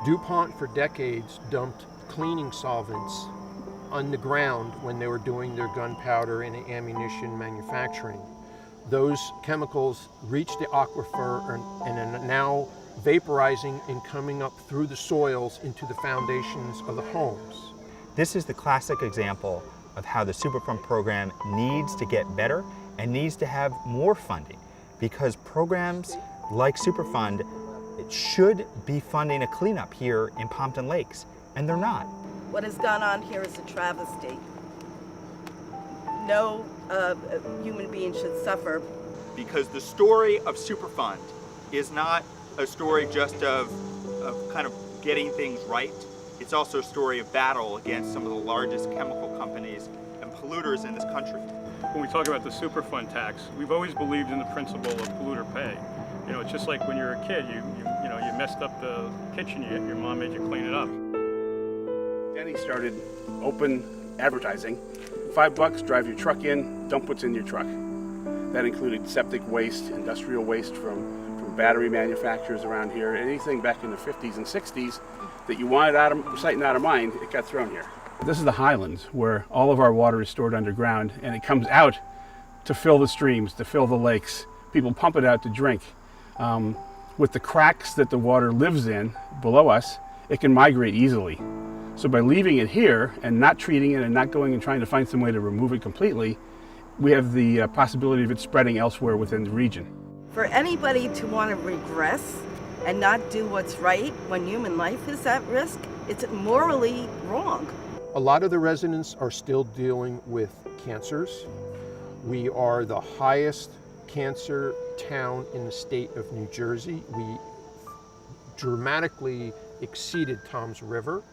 DuPont for decades dumped cleaning solvents on the ground when they were doing their gunpowder and ammunition manufacturing. Those chemicals reach the aquifer and are now vaporizing and coming up through the soils into the foundations of the homes. This is the classic example of how the Superfund program needs to get better and needs to have more funding, because programs like Superfund should be funding a cleanup here in Pompton Lakes, and they're not. What has gone on here is a travesty. No human being should suffer. Because the story of Superfund is not a story just of kind of getting things right. It's also a story of battle against some of the largest chemical companies and polluters in this country. When we talk about the Superfund tax, we've always believed in the principle of polluter pay. You know, it's just like when you're a kid, you messed up the kitchen, your mom made you clean it up. Denny started open advertising. $5, drive your truck in, dump what's in your truck. That included septic waste, industrial waste from battery manufacturers around here. Anything back in the 50s and 60s that you wanted out of sight and out of mind, it got thrown here. This is the Highlands, where all of our water is stored underground, and it comes out to fill the streams, to fill the lakes. People pump it out to drink. With the cracks that the water lives in below us, it can migrate easily. So by leaving it here and not treating it and not going and trying to find some way to remove it completely, we have the possibility of it spreading elsewhere within the region. For anybody to want to regress and not do what's right when human life is at risk, it's morally wrong. A lot of the residents are still dealing with cancers. We are the highest cancer town in the state of New Jersey. We dramatically exceeded Toms River.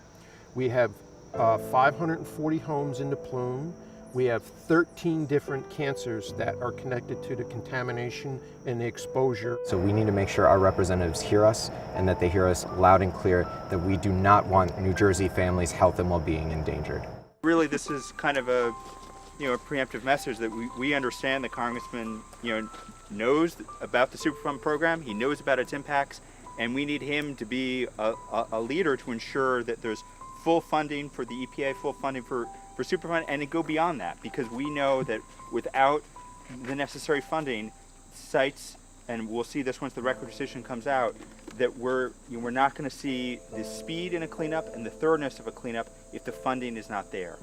We have 540 homes in the plume. We have 13 different cancers that are connected to the contamination and the exposure. So we need to make sure our representatives hear us and that they hear us loud and clear that we do not want New Jersey families' health and well-being endangered. Really, this is kind of a preemptive message that we understand the Congressman knows about the Superfund program, he knows about its impacts, and we need him to be a leader to ensure that there's full funding for the EPA, full funding for Superfund, and to go beyond that, because we know that without the necessary funding, sites, and we'll see this once the record decision comes out, that we're not going to see the speed in a cleanup and the thoroughness of a cleanup if the funding is not there.